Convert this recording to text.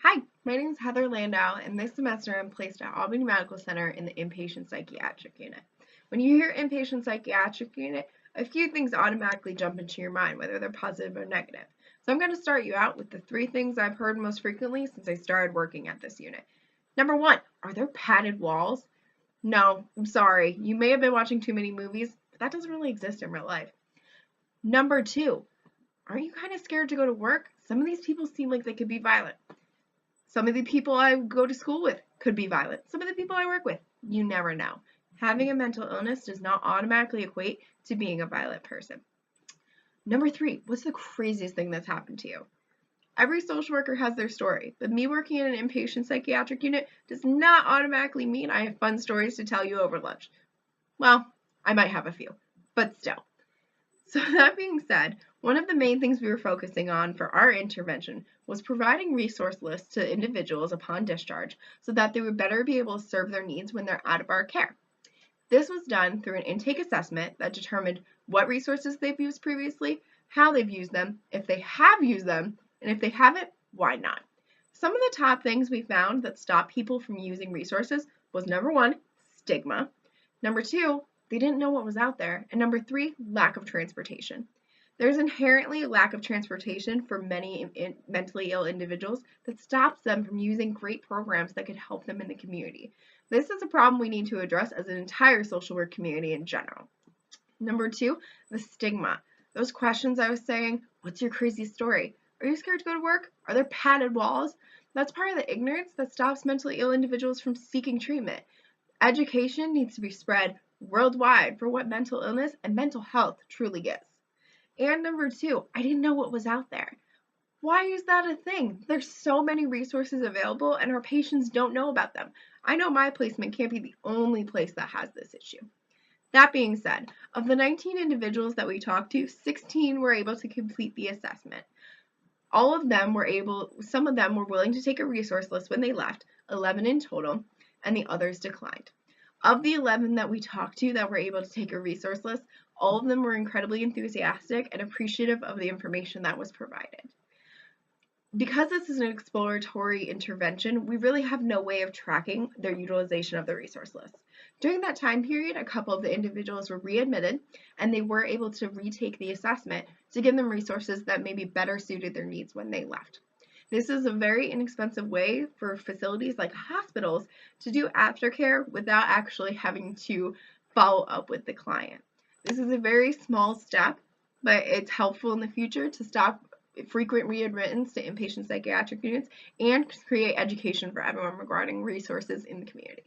Hi, my name is Heather Landau, and this semester I'm placed at Albany Medical Center in the inpatient psychiatric unit. When you hear inpatient psychiatric unit, a few things automatically jump into your mind, whether they're positive or negative. So I'm going to start you out with the three things I've heard most frequently since I started working at this unit. Number one, are there padded walls? No, I'm sorry. You may have been watching too many movies, but that doesn't really exist in real life. Number two, aren't you kind of scared to go to work? Some of these people seem like they could be violent. Some of the people I go to school with could be violent. Some of the people I work with, you never know. Having a mental illness does not automatically equate to being a violent person. Number three, what's the craziest thing that's happened to you? Every social worker has their story, but me working in an inpatient psychiatric unit does not automatically mean I have fun stories to tell you over lunch. Well, I might have a few, but still. So that being said, one of the main things we were focusing on for our intervention was providing resource lists to individuals upon discharge so that they would better be able to serve their needs when they're out of our care. This was done through an intake assessment that determined what resources they've used previously, how they've used them, if they have used them, and if they haven't, why not. Some of the top things we found that stop people from using resources was number one, stigma. Number two, they didn't know what was out there. And number three, lack of transportation. There's inherently a lack of transportation for many mentally ill individuals that stops them from using great programs that could help them in the community. This is a problem we need to address as an entire social work community in general. Number two, the stigma. Those questions I was saying, what's your crazy story? Are you scared to go to work? Are there padded walls? That's part of the ignorance that stops mentally ill individuals from seeking treatment. Education needs to be spread worldwide for what mental illness and mental health truly is. And number two, I didn't know what was out there. Why is that a thing? There's so many resources available and our patients don't know about them. I know my placement can't be the only place that has this issue. That being said, of the 19 individuals that we talked to, 16 were able to complete the assessment. Some of them were willing to take a resource list when they left, 11 in total, and the others declined. Of the 11 that we talked to that were able to take a resource list, all of them were incredibly enthusiastic and appreciative of the information that was provided. Because this is an exploratory intervention, we really have no way of tracking their utilization of the resource list. During that time period, a couple of the individuals were readmitted and they were able to retake the assessment to give them resources that maybe better suited their needs when they left. This is a very inexpensive way for facilities like hospitals to do aftercare without actually having to follow up with the client. This is a very small step, but it's helpful in the future to stop frequent readmittance to inpatient psychiatric units and create education for everyone regarding resources in the community.